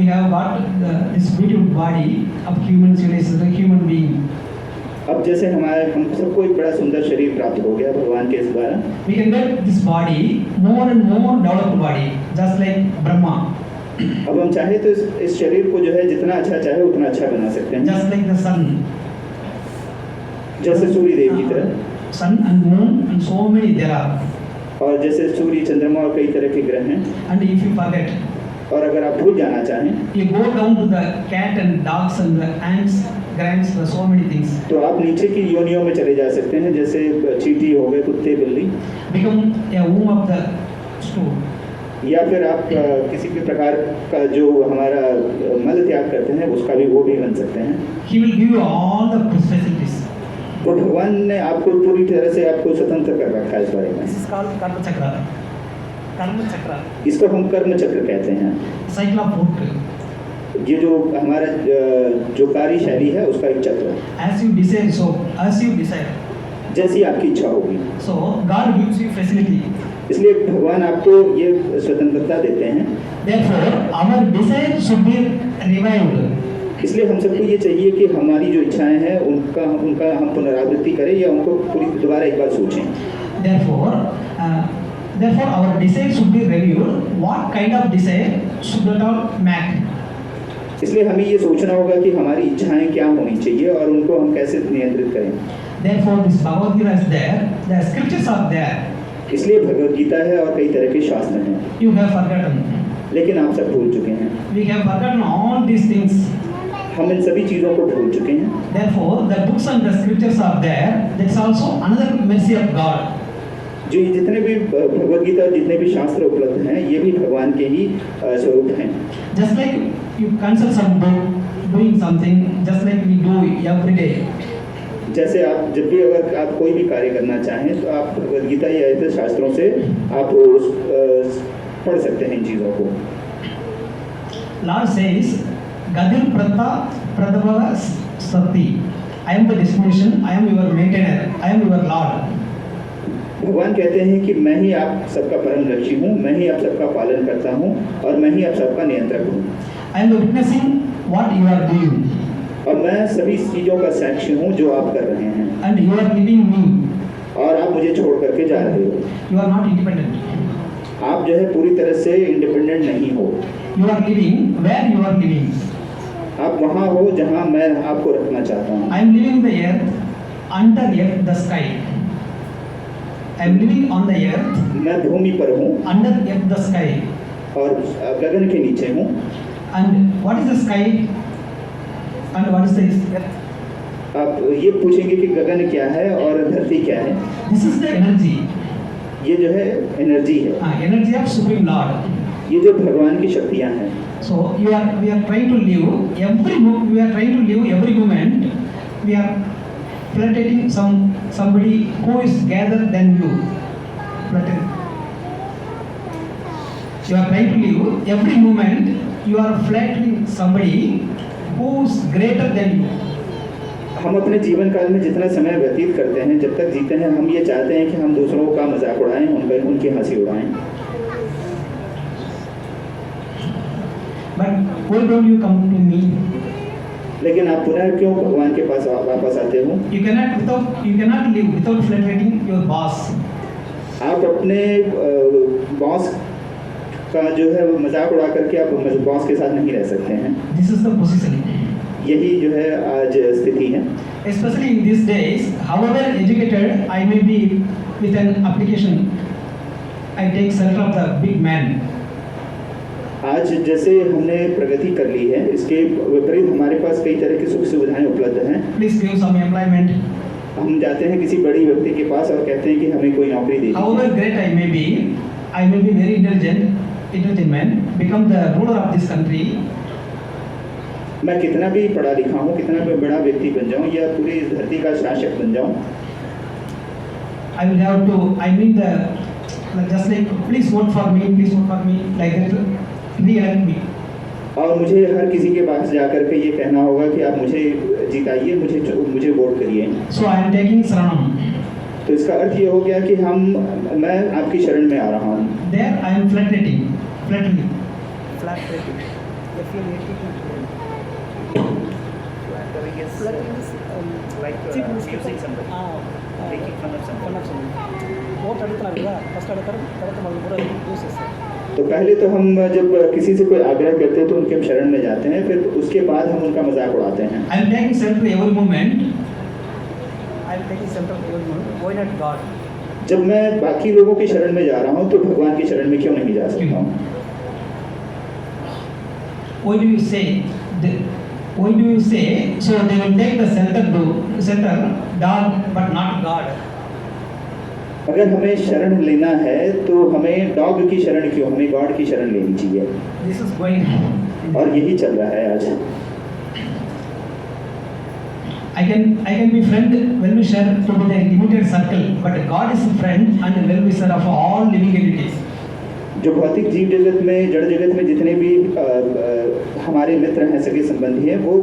[SPEAKER 2] have got this beautiful body of human civilization, the human being.
[SPEAKER 1] अब जैसे हम सबको एक बड़ा सुंदर शरीर प्राप्त हो गया भगवान के द्वारा।
[SPEAKER 2] We can get this body more and more developed body, just like Brahma.
[SPEAKER 1] अब हम चाहे तो इस शरीर को जो है जितना अच्छा चाहे उतना अच्छा बना सकते हैं,
[SPEAKER 2] Just like the sun.
[SPEAKER 1] जैसे सूर्य देव की तरह।
[SPEAKER 2] Sun and moon and so many there are.
[SPEAKER 1] और जैसे सूर्य, चंद्रमा और कई तरह के ग्रह हैं।
[SPEAKER 2] And if you forget,
[SPEAKER 1] और अगर आप भूल जाना चाहें
[SPEAKER 2] you go down to the cat and dogs and the ants, grants, so many things.
[SPEAKER 1] तो आप नीचे की योनियों में चले जा सकते हैं, जैसे चींटी हो गए, कुत्ते, बिल्ली,
[SPEAKER 2] Become a womb of the stool.
[SPEAKER 1] या फिर आप किसी भी प्रकार का जो हमारा मल त्याग करते हैं उसका भी वो भी बन सकते हैं।
[SPEAKER 2] He will give you all the facilities.
[SPEAKER 1] तो भगवान ने आपको पूरी तरह से आपको स्वतंत्र कर रखा है इस बारे में।
[SPEAKER 3] This is called Karma Chakra. Karma Chakra.
[SPEAKER 1] इसको हम कर्म चक्र कहते हैं।
[SPEAKER 2] Cycle of work.
[SPEAKER 1] ये जो हमारा जो कार्यशैली है उसका एक चक्र,
[SPEAKER 2] As you desire, so as you desire.
[SPEAKER 1] जैसी आपकी इच्छा होगी।
[SPEAKER 2] So God gives you facility.
[SPEAKER 1] इसलिए भगवान आपको ये स्वतंत्रता देते हैं।
[SPEAKER 2] Therefore, our desire should be revived.
[SPEAKER 1] इसलिए हम सबको ये चाहिए कि हमारी जो इच्छाएं हैं उनका हम पुनरावृत्ति करें या उनको पूरी दोबारा एक बार सोचें।
[SPEAKER 2] Therefore, our desire should be reviewed. What kind of desire should we not make?
[SPEAKER 1] इसलिए हमें ये सोचना होगा कि हमारी इच्छाएं क्या होनी चाहिए और उनको हम कैसे नियंत्रित करें।
[SPEAKER 2] Therefore, this Bhagavad Gita is there. The scriptures are there.
[SPEAKER 1] इसलिए भगवद गीता है और कई तरह के शास्त्र हैं,
[SPEAKER 2] You have forgotten.
[SPEAKER 1] लेकिन आप सब भूल चुके हैं।
[SPEAKER 2] We have forgotten all these things.
[SPEAKER 1] हम इन सभी चीज़ों को भूल चुके हैं।
[SPEAKER 2] Therefore, the books and the scriptures are there. That's also another mercy of God.
[SPEAKER 1] जो ये जितने भी भगवद गीता और जितने भी शास्त्र उपलब्ध हैं ये भी भगवान के ही स्वरूप हैं।
[SPEAKER 2] Just like you consult some book, doing something, just like we do every day.
[SPEAKER 1] जैसे आप जब भी अगर आप कोई भी कार्य करना चाहें तो आप भगवद गीता या ऐसे शास्त्रों से आप पढ़ सकते हैं इन चीज़ों को।
[SPEAKER 2] Lord says, Gadir Prata Pradava Sati. I am the destination, I am your maintainer, I am your Lord.
[SPEAKER 1] भगवान कहते हैं कि मैं ही आप सबका परम लक्ष्य हूँ, मैं ही आप सबका पालन करता हूँ और मैं ही आप सबका नियंत्रक हूँ।
[SPEAKER 2] I am witnessing what you are doing,
[SPEAKER 1] और मैं सभी चीज़ों का साक्षी हूँ जो आप कर रहे हैं,
[SPEAKER 2] and you are leaving me.
[SPEAKER 1] और आप मुझे छोड़ करके जा रहे हो।
[SPEAKER 2] You are not independent.
[SPEAKER 1] आप जो है पूरी तरह से इंडिपेंडेंट नहीं हो।
[SPEAKER 2] You are living where you are living.
[SPEAKER 1] आप वहाँ हो जहाँ मैं आपको रखना चाहता हूँ।
[SPEAKER 2] I am living the earth, under earth, the sky. I am living on the earth,
[SPEAKER 1] मैं भूमि पर हूँ
[SPEAKER 2] under earth, the sky.
[SPEAKER 1] और गगन के नीचे हूँ।
[SPEAKER 2] And what is the sky? And what is the earth?
[SPEAKER 1] आप ये पूछेंगे कि गगन क्या है और धरती क्या है।
[SPEAKER 2] This is the energy.
[SPEAKER 1] ये जो है एनर्जी है,
[SPEAKER 2] Energy of Supreme Lord.
[SPEAKER 1] ये जो भगवान की शक्तियाँ हैं।
[SPEAKER 2] So we are trying to live every moment. We are flirtating somebody who is gathered than you. Flirting. You are trying to live every moment. You are flattering somebody who is greater than you.
[SPEAKER 1] हम अपने जीवन काल में जितना समय व्यतीत करते हैं, जब तक जीते हैं, हम ये चाहते हैं कि हम दूसरों का मजाक उड़ाएं, उनकी हंसी उड़ाएं।
[SPEAKER 2] But why don't you come to me?
[SPEAKER 1] लेकिन आप पुनः क्यों भगवान के पास वापस आते हो?
[SPEAKER 2] You cannot live without flirtating your boss.
[SPEAKER 1] आप अपने बॉस का जो है वो मजाक उड़ा करके आप बॉस के साथ नहीं रह सकते हैं।
[SPEAKER 2] This is the position.
[SPEAKER 1] यही जो है आज स्थिति है।
[SPEAKER 2] Especially in these days, however educated I may be with an application, I take shelter of the big man.
[SPEAKER 1] आज जैसे हमने प्रगति कर ली है, इसके विपरीत हमारे पास कई तरह की सुख सुविधाएं उपलब्ध हैं।
[SPEAKER 2] Please give some employment.
[SPEAKER 1] हम जाते हैं किसी बड़ी व्यक्ति के पास और कहते हैं कि हमें कोई नौकरी दे दीजिए।
[SPEAKER 2] However great I may be very intelligent man, become the ruler of this country.
[SPEAKER 1] मैं कितना भी पढ़ा लिखा हूँ, कितना भी बड़ा व्यक्ति बन जाऊँ या पूरी इस धरती का शासक बन जाऊँ,
[SPEAKER 2] I will have to. I mean just like please vote for me, like that. Re-elect me.
[SPEAKER 1] और मुझे हर किसी के पास जाकर के ये कहना होगा कि आप मुझे जिताइए, मुझे वोट करिए।
[SPEAKER 2] So I am taking Saranam.
[SPEAKER 1] तो इसका अर्थ ये हो गया कि मैं आपकी शरण में आ रहा हूँ।
[SPEAKER 2] There I am flattering.
[SPEAKER 3] Flat rating. FLAT.
[SPEAKER 4] Flattering is
[SPEAKER 3] Flattering is
[SPEAKER 4] like
[SPEAKER 3] cheap minister.
[SPEAKER 4] using somebody, making fun of somebody.
[SPEAKER 3] Vote అడుగుతున్నారు కదా, ఫస్ట్ అడుగుతారు, తర్వాత మనం కూడా యూస్ చేస్తారు.
[SPEAKER 1] तो पहले तो हम जब किसी से कोई आग्रह करते हैं तो उनके हम शरण में जाते हैं, फिर उसके बाद हम उनका मजाक उड़ाते हैं।
[SPEAKER 2] I am taking shelter every moment.
[SPEAKER 3] I am taking shelter of everyone. Why not God?
[SPEAKER 1] जब मैं बाकी लोगों की शरण में जा रहा हूँ तो भगवान की शरण में क्यों नहीं जा सकता हूँ?
[SPEAKER 2] Why do you say? So they will take the shelter dog, but not God.
[SPEAKER 1] अगर हमें शरण लेना है तो हमें डॉग की शरण क्यों, हमें गॉड की शरण लेनी चाहिए।
[SPEAKER 2] This is going.
[SPEAKER 1] और यही चल रहा है आज।
[SPEAKER 2] I can be friend, well-wisher to the limited circle, but God is a friend and well-wisher of all living entities.
[SPEAKER 1] जो भौतिक जीव जगत में, जड़ जगत में जितने भी हमारे मित्र हैं, सगे संबंधी हैं, वो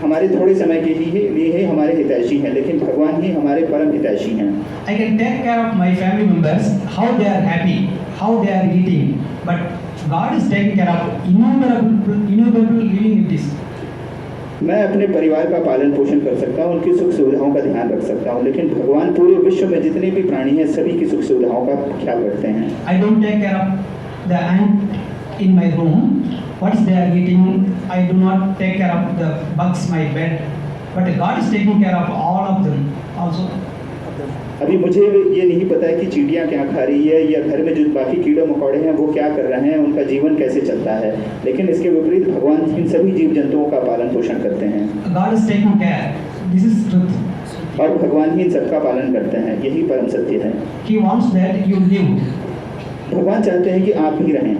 [SPEAKER 1] हमारे थोड़े समय के लिए ही हमारे हितैषी हैं, लेकिन भगवान ही हमारे परम हितैषी हैं।
[SPEAKER 2] I can take care of my family members, how they are happy, how they are eating, but God is taking care of innumerable living entities.
[SPEAKER 1] मैं अपने परिवार का पालन पोषण कर सकता हूँ, उनकी सुख सुविधाओं का ध्यान रख सकता हूँ, लेकिन भगवान पूरे विश्व में जितने भी प्राणी हैं सभी की सुख सुविधाओं का ख्याल रखते हैं।
[SPEAKER 2] I don't take care of the ant in my room, what they are eating. I do not take care of the bugs my bed, but God is taking care of all of them also.
[SPEAKER 1] अभी मुझे ये नहीं पता है कि चींटियाँ क्या खा रही है या घर में जो बाकी कीड़े मकोड़े हैं वो क्या कर रहे हैं, उनका जीवन कैसे चलता है, लेकिन इसके विपरीत भगवान इन सभी जीव जंतुओं का पालन पोषण करते हैं।
[SPEAKER 2] God is taking care. This is truth.
[SPEAKER 1] और भगवान ही इन सबका पालन करते हैं, यही परम सत्य है।
[SPEAKER 2] He wants that you live.
[SPEAKER 1] भगवान चाहते हैं कि आप ही रहें,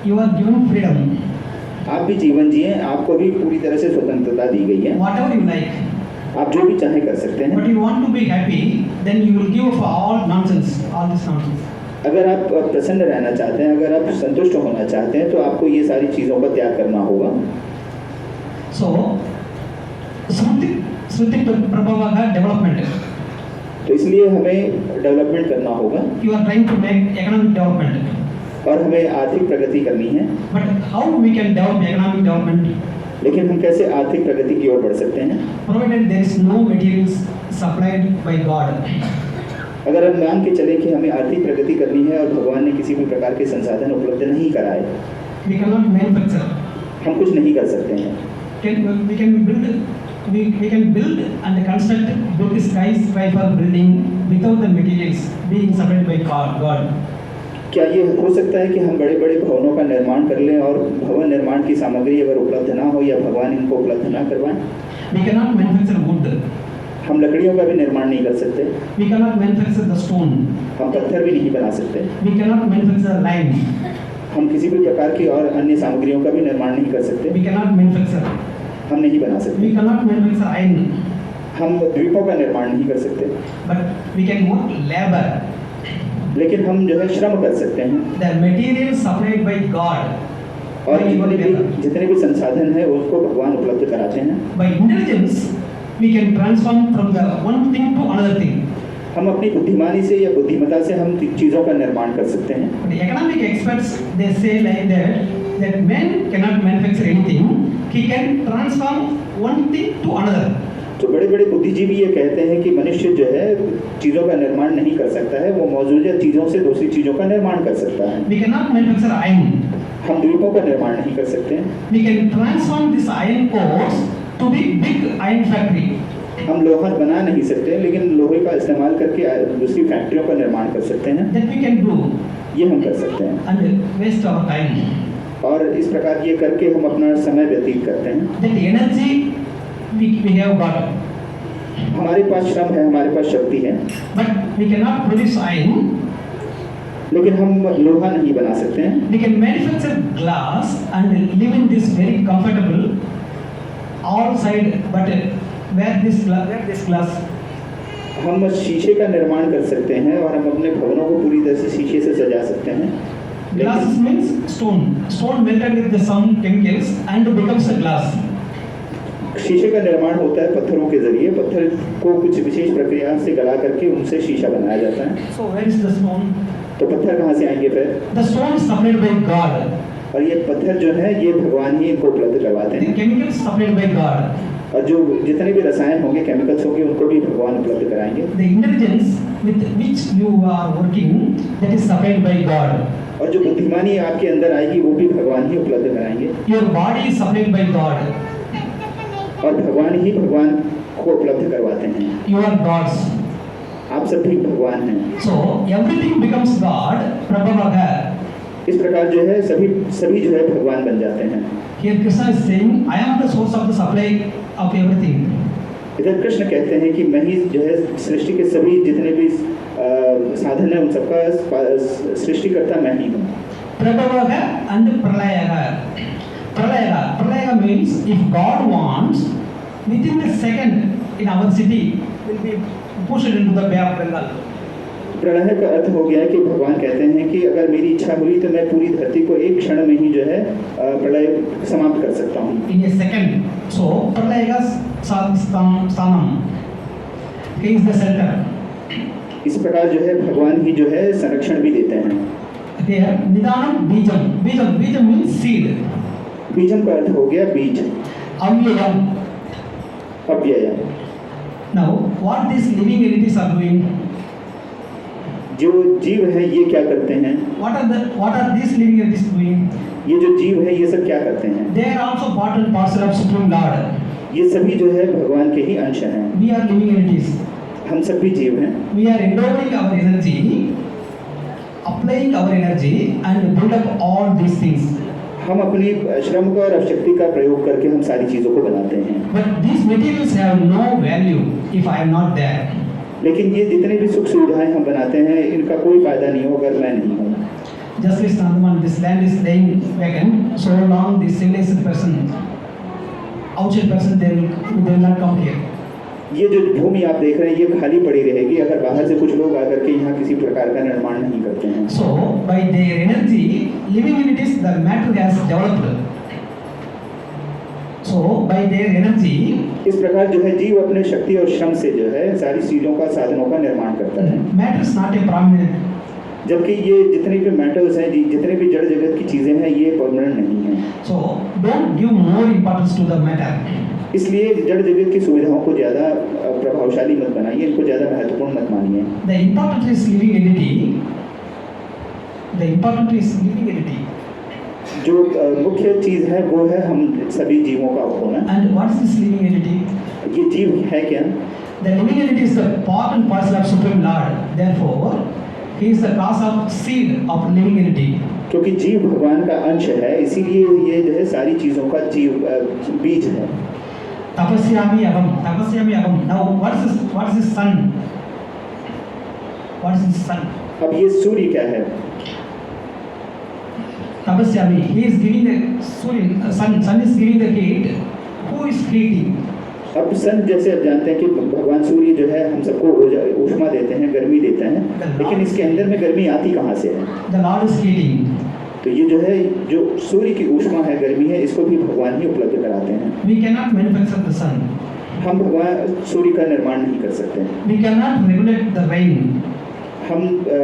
[SPEAKER 2] You are given freedom.
[SPEAKER 1] आप भी जीवन जिए, आपको भी पूरी तरह से स्वतंत्रता दी गई है,
[SPEAKER 2] Whatever you like.
[SPEAKER 1] आप जो भी चाहे कर सकते हैं।
[SPEAKER 2] But you want to be happy, then you will give up all nonsense, all this nonsense.
[SPEAKER 1] अगर आप प्रसन्न रहना चाहते हैं, अगर आप संतुष्ट होना चाहते हैं तो आपको ये सारी चीज़ों का त्याग करना होगा।
[SPEAKER 2] So, Shruti Prabhavaga development.
[SPEAKER 1] तो इसलिए हमें डेवलपमेंट करना होगा
[SPEAKER 2] You are trying to make economic development.
[SPEAKER 1] और हमें आर्थिक प्रगति करनी है।
[SPEAKER 2] But how we can develop economic development?
[SPEAKER 1] लेकिन हम कैसे आर्थिक प्रगति की ओर बढ़ सकते हैं?
[SPEAKER 2] Provided there is no materials supplied by God.
[SPEAKER 1] अगर हम मान के चले कि हमें आर्थिक प्रगति करनी है और भगवान ने किसी भी प्रकार के संसाधन उपलब्ध नहीं कराए,
[SPEAKER 2] We cannot manufacture.
[SPEAKER 1] हम कुछ नहीं कर सकते हैं।
[SPEAKER 2] We can build and construct big skyscraper building without the materials being supplied by God.
[SPEAKER 1] क्या ये हो सकता है कि हम बड़े बड़े भवनों का निर्माण कर लें और भवन निर्माण की सामग्री अगर उपलब्ध ना हो या भगवान इनको उपलब्ध ना करवाएं?
[SPEAKER 2] We cannot manufacture wood.
[SPEAKER 1] हम लकड़ियों का भी निर्माण नहीं कर सकते,
[SPEAKER 2] We cannot manufacture the stone.
[SPEAKER 1] हम पत्थर भी नहीं बना सकते,
[SPEAKER 2] We cannot manufacture lime.
[SPEAKER 1] हम किसी भी प्रकार की और अन्य सामग्रियों का भी निर्माण नहीं कर सकते,
[SPEAKER 2] We cannot manufacture.
[SPEAKER 1] हम नहीं बना सकते,
[SPEAKER 2] We cannot manufacture iron.
[SPEAKER 1] हम द्वीपों का निर्माण नहीं कर सकते,
[SPEAKER 2] But we can work labor.
[SPEAKER 1] लेकिन हम जो है श्रम कर सकते हैं
[SPEAKER 2] The materials supplied by God.
[SPEAKER 1] और जितने भी संसाधन है उसको भगवान उपलब्ध कराते हैं।
[SPEAKER 2] By intelligence, we can transform from the one thing to another thing.
[SPEAKER 1] हम अपनी बुद्धिमानी से या बुद्धिमत्ता से हम चीज़ों का निर्माण कर सकते हैं।
[SPEAKER 2] But the economic experts, they say like that man cannot manufacture anything. He can transform one thing to another.
[SPEAKER 1] तो बड़े बड़े बुद्धिजीवी ये कहते हैं कि मनुष्य जो है चीज़ों का निर्माण नहीं कर सकता है, वो मौजूदा चीज़ों से दूसरी चीज़ों का निर्माण कर सकता है।
[SPEAKER 2] We cannot manufacture iron.
[SPEAKER 1] हम द्वीपों का निर्माण नहीं कर सकते हैं।
[SPEAKER 2] We can transform this iron ores to be big iron factory.
[SPEAKER 1] हम लोहा बना नहीं सकते, लेकिन लोहे का इस्तेमाल करके दूसरी फैक्ट्रियों का निर्माण कर सकते हैं।
[SPEAKER 2] That we can do
[SPEAKER 1] ये हम कर सकते हैं
[SPEAKER 2] and waste our time.
[SPEAKER 1] और इस प्रकार ये करके हम अपना समय व्यतीत करते हैं।
[SPEAKER 2] That energy we have got.
[SPEAKER 1] हमारे पास श्रम है, हमारे पास शक्ति है,
[SPEAKER 2] But we cannot produce iron.
[SPEAKER 1] लेकिन हम लोहा नहीं बना सकते हैं।
[SPEAKER 2] We can manufacture glass and live in this very comfortable all side. But where this glass?
[SPEAKER 1] हम शीशे का निर्माण कर सकते हैं और हम अपने भवनों को पूरी तरह से शीशे से सजा सकते हैं।
[SPEAKER 2] Glass means stone. Stone melted with the some chemicals and becomes a glass.
[SPEAKER 1] शीशे का निर्माण होता है पत्थरों के जरिए, पत्थर को कुछ विशेष प्रक्रिया से गला करके उनसे शीशा बनाया जाता है।
[SPEAKER 2] So where is the stone?
[SPEAKER 1] तो पत्थर कहाँ से आएंगे फिर?
[SPEAKER 2] The stone is supplied by God.
[SPEAKER 1] और ये पत्थर जो है ये भगवान ही इनको उपलब्ध करवाते
[SPEAKER 2] The
[SPEAKER 1] हैं
[SPEAKER 2] chemicals supplied by God.
[SPEAKER 1] और जो जितने भी रसायन होंगे, केमिकल्स होंगे, उनको भी भगवान उपलब्ध कराएंगे।
[SPEAKER 2] The intelligence with which you are working, that is supplied by God.
[SPEAKER 1] और जो बुद्धिमानी आपके अंदर आएगी वो भी भगवान ही उपलब्ध कराएंगे
[SPEAKER 2] Your body is supplied by God.
[SPEAKER 1] और भगवान ही भगवान को उपलब्ध करवाते हैं।
[SPEAKER 2] You are gods.
[SPEAKER 1] आप सब भी भगवान हैं।
[SPEAKER 2] So everything becomes God. Prabhavaga.
[SPEAKER 1] इस प्रकार जो है सभी जो है भगवान बन जाते हैं।
[SPEAKER 2] Here Krishna is saying, I am the source of the supply of everything.
[SPEAKER 1] इधर कृष्ण कहते हैं कि मैं ही जो है सृष्टि के सभी जितने भी साधन है उन सबका सृष्टिकर्ता मैं ही हूँ।
[SPEAKER 2] Prabhavaga and Pralayaga. Pralayaga means if God wants, within a second in our city will be pushed into the Bay of Bengal.
[SPEAKER 1] प्रलय का अर्थ हो गया है कि भगवान कहते हैं कि अगर मेरी इच्छा हुई तो मैं पूरी धरती को एक क्षण में ही जो है प्रलय समाप्त कर सकता हूँ।
[SPEAKER 2] In a second. So Pralayaga Sthanam. He is the center.
[SPEAKER 1] इस प्रकार जो है भगवान ही जो है संरक्षण भी देते हैं।
[SPEAKER 2] There Nidanam Bijam. Bijam means seed.
[SPEAKER 1] बीजम का अर्थ हो गया बीज।
[SPEAKER 2] Avyayam.
[SPEAKER 1] अव्यय।
[SPEAKER 2] Now what these living entities are doing?
[SPEAKER 1] जो जीव है ये क्या करते हैं?
[SPEAKER 2] What are these living entities doing?
[SPEAKER 1] ये जो जीव है ये सब क्या करते हैं?
[SPEAKER 2] They are also part and parcel of Supreme Lord.
[SPEAKER 1] ये सभी जो है भगवान के ही अंश हैं।
[SPEAKER 2] We are living entities.
[SPEAKER 1] हम सब भी जीव हैं।
[SPEAKER 2] We are endowing our energy, applying our energy and build up all these things.
[SPEAKER 1] हम अपनी श्रम का और शक्ति का प्रयोग करके हम सारी चीज़ों को बनाते हैं।
[SPEAKER 2] But these materials have no value if I am not there.
[SPEAKER 1] लेकिन ये जितने भी सुख सुविधाएं हम बनाते हैं इनका कोई फायदा नहीं हो अगर मैं नहीं हूँ।
[SPEAKER 2] Just listen, Andaman, this land is laying vacant. So long this civilized person, outside person, they will not come here.
[SPEAKER 1] ये जो भूमि आप देख रहे हैं ये खाली पड़ी रहेगी अगर बाहर से कुछ लोग आकर के यहाँ किसी प्रकार का निर्माण नहीं करते हैं।
[SPEAKER 2] So by their energy, living entities, the matter has developed. So by their energy,
[SPEAKER 1] इस प्रकार जो है जीव अपने शक्ति और श्रम से जो है सारी चीजों का साधनों का निर्माण करता है,
[SPEAKER 2] matter is not a prominent.
[SPEAKER 1] जबकि ये जितने भी मैटर्स हैं, जितने भी जड़ जगत की चीजें हैं, ये परमानेंट नहीं है।
[SPEAKER 2] So don't give more importance to the matter.
[SPEAKER 1] इसलिए जड़ जगत की सुविधाओं को ज्यादा प्रभावशाली मत बनाइए, इनको ज्यादा महत्वपूर्ण मत मानिए।
[SPEAKER 2] The important is living entity. The important is living entity.
[SPEAKER 1] जो मुख्य चीज है वो है हम सभी जीवों का होना।
[SPEAKER 2] And what is this living entity?
[SPEAKER 1] ये जीव है क्या?
[SPEAKER 2] The living entity is the part and parcel of Supreme Lord. Therefore, he is the cause of seed of living entity.
[SPEAKER 1] क्योंकि जीव भगवान का अंश है, इसीलिए ये जो है सारी चीजों का बीज है।
[SPEAKER 2] Tapasyami aham, tapasyami aham. Now, what is this sun? What is this sun?
[SPEAKER 1] अब ये सूर्य क्या है?
[SPEAKER 2] Tapasyami, he is giving the Surya, sun is giving the heat. Who is heating?
[SPEAKER 1] अब सन जैसे आप जानते हैं कि भगवान सूर्य जो है हम सबको ऊष्मा देते हैं, गर्मी देते हैं, लेकिन इसके अंदर में गर्मी आती कहाँ से है?
[SPEAKER 2] The Lord is heating.
[SPEAKER 1] तो ये जो है जो सूर्य की ऊष्मा है, गर्मी है, इसको भी भगवान ही उपलब्ध कराते हैं।
[SPEAKER 2] We cannot manufacture the sun.
[SPEAKER 1] हम भगवान सूर्य का निर्माण नहीं कर सकते।
[SPEAKER 2] We cannot regulate the rain.
[SPEAKER 1] हम